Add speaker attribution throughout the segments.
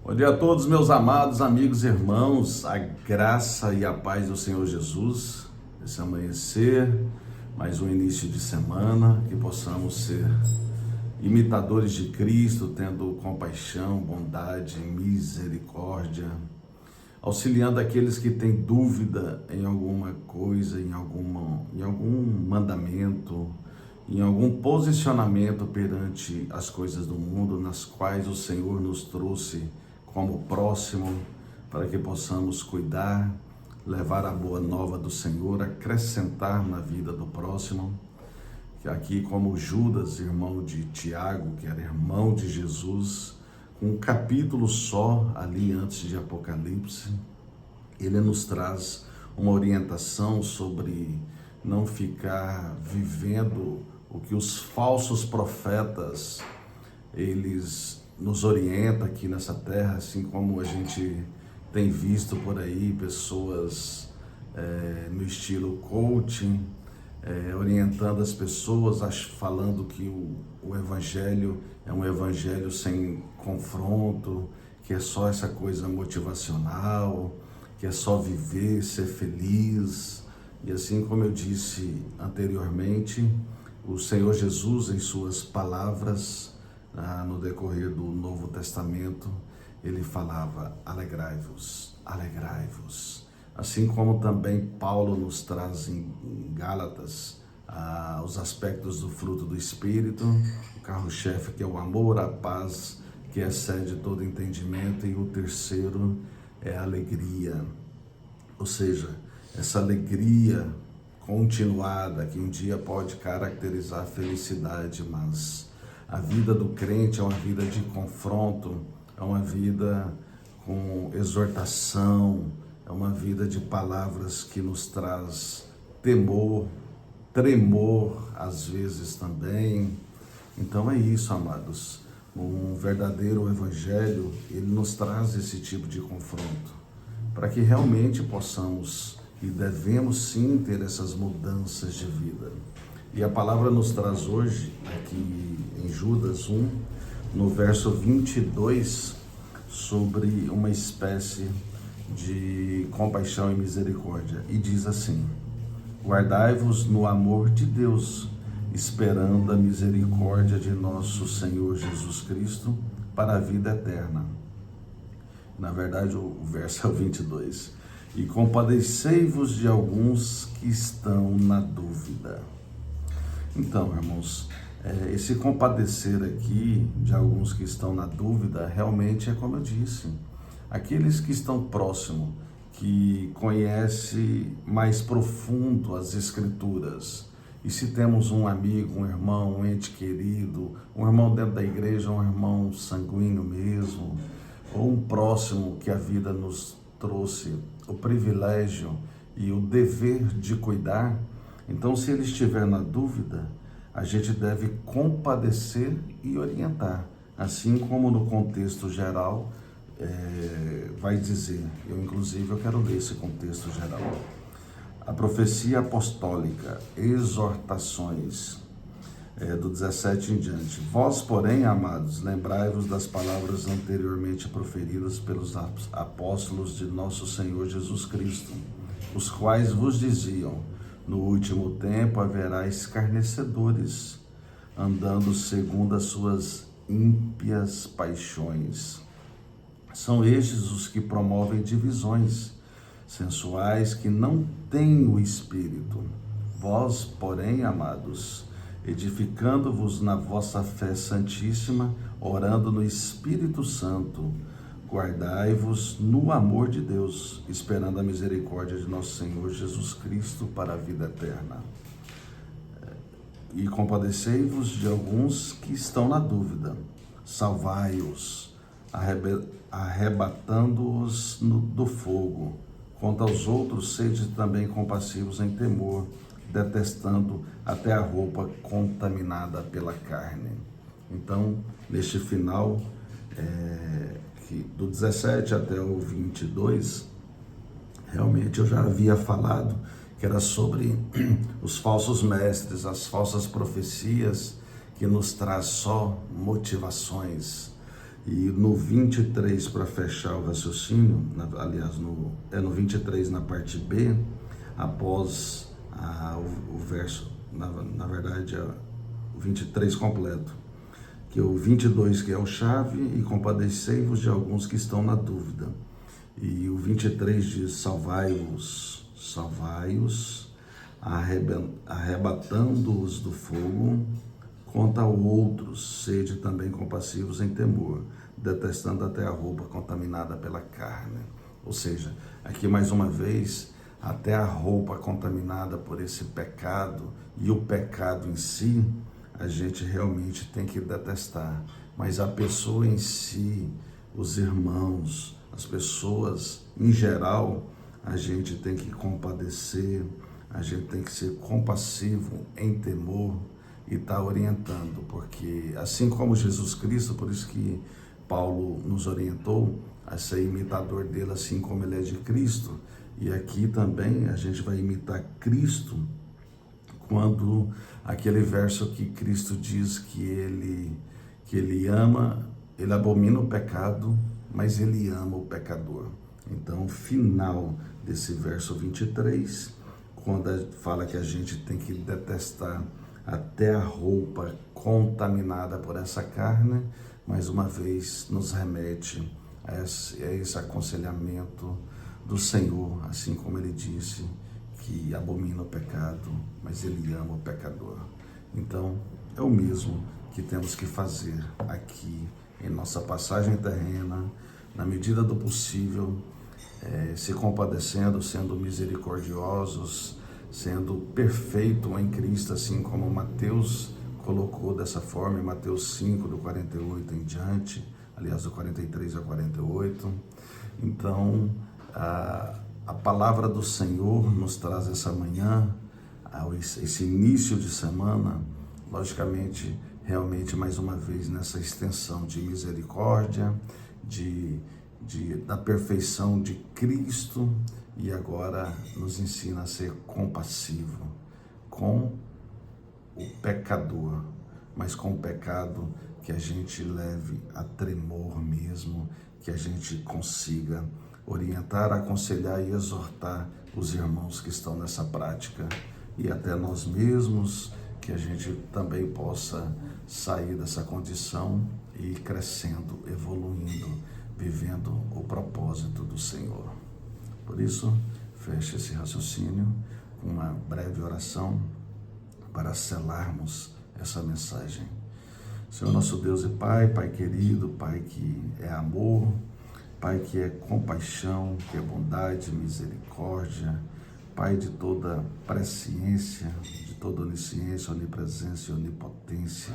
Speaker 1: Bom dia a todos, meus amados amigos e irmãos, a graça e a paz do Senhor Jesus, esse amanhecer, mais um início de semana, que possamos ser imitadores de Cristo, tendo compaixão, bondade, misericórdia, auxiliando aqueles que têm dúvida em alguma coisa, em algum mandamento, em algum posicionamento perante as coisas do mundo, nas quais o Senhor nos trouxe como próximo, para que possamos cuidar, levar a boa nova do Senhor, acrescentar na vida do próximo. Que aqui, como Judas, irmão de Tiago, que era irmão de Jesus, um capítulo só ali antes de Apocalipse, ele nos traz uma orientação sobre não ficar vivendo o que os falsos profetas, eles nos orientam aqui nessa terra, assim como a gente tem visto por aí pessoas no estilo coaching, orientando as pessoas, falando que o evangelho é um evangelho sem confronto, que é só essa coisa motivacional, que é só viver, ser feliz. E assim como eu disse anteriormente, o Senhor Jesus, em suas palavras, no decorrer do Novo Testamento, ele falava: alegrai-vos, alegrai-vos. Assim como também Paulo nos traz em Gálatas os aspectos do fruto do Espírito, o carro-chefe, que é o amor, a paz, que excede todo entendimento, e o terceiro é a alegria. Ou seja, essa alegria continuada, que um dia pode caracterizar a felicidade, mas a vida do crente é uma vida de confronto, é uma vida com exortação, é uma vida de palavras que nos traz temor, tremor, às vezes também. Então é isso, amados. Um verdadeiro evangelho, ele nos traz esse tipo de confronto, para que realmente possamos e devemos sim ter essas mudanças de vida. E a palavra nos traz hoje, aqui em Judas 1, no verso 22, sobre uma espécie de compaixão e misericórdia. E diz assim: guardai-vos no amor de Deus, esperando a misericórdia de nosso Senhor Jesus Cristo para a vida eterna. Na verdade, o verso é o 22. E compadecei-vos de alguns que estão na dúvida. Então, irmãos, esse compadecer aqui de alguns que estão na dúvida, realmente é como eu disse, aqueles que estão próximos, que conhecem mais profundo as Escrituras. E se temos um amigo, um irmão, um ente querido, um irmão dentro da igreja, um irmão sanguíneo mesmo, ou um próximo que a vida nos trouxe o privilégio e o dever de cuidar, então, se ele estiver na dúvida, a gente deve compadecer e orientar, assim como no contexto geral vai dizer. Eu quero ler esse contexto geral. A profecia apostólica, exortações, do 17 em diante. Vós, porém, amados, lembrai-vos das palavras anteriormente proferidas pelos apóstolos de nosso Senhor Jesus Cristo, os quais vos diziam: no último tempo haverá escarnecedores, andando segundo as suas ímpias paixões. São estes os que promovem divisões, sensuais, que não têm o Espírito. Vós, porém, amados, edificando-vos na vossa fé santíssima, orando no Espírito Santo, guardai-vos no amor de Deus, esperando a misericórdia de nosso Senhor Jesus Cristo para a vida eterna. E compadecei-vos de alguns que estão na dúvida, salvai-os, arrebatando-os do fogo. Quanto aos outros, sede também compassivos em temor, detestando até a roupa contaminada pela carne. Então, neste final, do 17 até o 22, realmente eu já havia falado que era sobre os falsos mestres, as falsas profecias, que nos traz só motivações, E no 23, para fechar o raciocínio, aliás, no 23, na parte B, após o verso, na verdade, o 23 completo, que o 22 que é o chave, e compadecei-vos de alguns que estão na dúvida. E o 23 diz, salvai-os, arrebatando-os do fogo, quanto a outros, sede também compassivos em temor, detestando até a roupa contaminada pela carne. Ou seja, aqui mais uma vez, até a roupa contaminada por esse pecado e o pecado em si, a gente realmente tem que detestar. Mas a pessoa em si, os irmãos, as pessoas em geral, a gente tem que compadecer, a gente tem que ser compassivo em temor e estar orientando, porque assim como Jesus Cristo, por isso que Paulo nos orientou a ser imitador dele, assim como ele é de Cristo. E aqui também a gente vai imitar Cristo quando aquele verso que Cristo diz que ele ama, ele abomina o pecado, mas ele ama o pecador. Então, o final desse verso 23, quando fala que a gente tem que detestar até a roupa contaminada por essa carne, mais uma vez nos remete a esse aconselhamento do Senhor, assim como ele disse que abomina o pecado, mas ele ama o pecador. Então, é o mesmo que temos que fazer aqui em nossa passagem terrena, na medida do possível, se compadecendo, sendo misericordiosos, sendo perfeito em Cristo, assim como Mateus colocou dessa forma, em Mateus 5, do 48 em diante, aliás, do 43 ao 48. Então, a palavra do Senhor nos traz essa manhã, esse início de semana, logicamente, realmente, mais uma vez, nessa extensão de misericórdia, da perfeição de Cristo, e agora nos ensina a ser compassivo com o pecador, mas com o pecado que a gente leve a tremor mesmo, que a gente consiga orientar, aconselhar e exortar os irmãos que estão nessa prática, e até nós mesmos, que a gente também possa sair dessa condição e ir crescendo, evoluindo, vivendo o propósito do Senhor. Por isso, feche esse raciocínio com uma breve oração para selarmos essa mensagem. Senhor nosso Deus e Pai, Pai querido, Pai que é amor, Pai que é compaixão, que é bondade, misericórdia, Pai de toda presciência, de toda onisciência, onipresença e onipotência.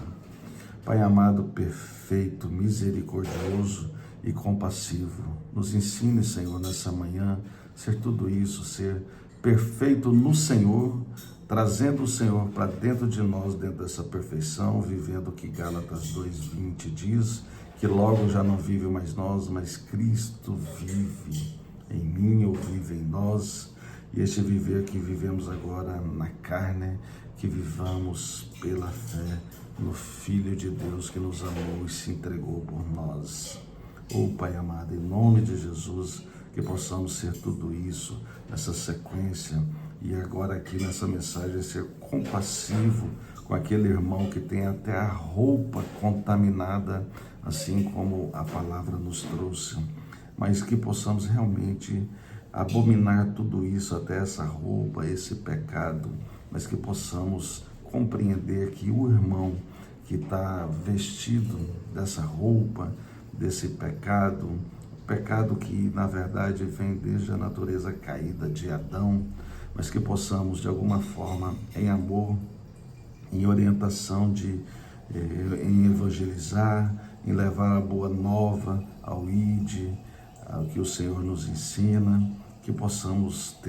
Speaker 1: Pai amado, perfeito, misericordioso e compassivo, nos ensine, Senhor, nessa manhã, ser tudo isso, ser perfeito no Senhor, trazendo o Senhor para dentro de nós, dentro dessa perfeição, vivendo o que Gálatas 2:20 diz, que logo já não vive mais nós, mas Cristo vive em mim, ou vive em nós, e este viver que vivemos agora na carne, que vivamos pela fé no Filho de Deus que nos amou e se entregou por nós. Pai amado, em nome de Jesus, que possamos ser tudo isso, nessa sequência, e agora aqui nessa mensagem, ser compassivo com aquele irmão que tem até a roupa contaminada, assim como a palavra nos trouxe, mas que possamos realmente abominar tudo isso, até essa roupa, esse pecado, mas que possamos compreender que o irmão que está vestido dessa roupa, desse pecado, pecado que na verdade vem desde a natureza caída de Adão, mas que possamos de alguma forma, em amor, em orientação, em evangelizar, em levar a boa nova ao ID, ao que o Senhor nos ensina, que possamos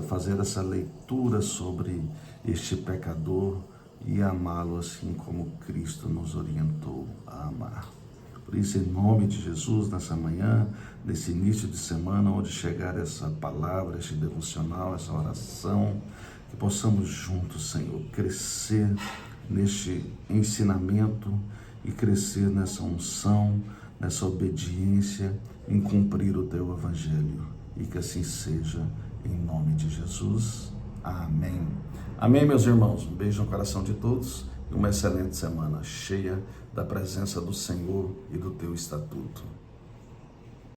Speaker 1: fazer essa leitura sobre este pecador e amá-lo assim como Cristo nos orientou a amar. Por isso, em nome de Jesus, nessa manhã, nesse início de semana, onde chegar essa palavra, este devocional, essa oração, que possamos juntos, Senhor, crescer neste ensinamento e crescer nessa unção, nessa obediência em cumprir o teu evangelho. E que assim seja, em nome de Jesus. Amém. Amém, meus irmãos. Um beijo no coração de todos e uma excelente semana cheia da presença do Senhor e do teu estatuto.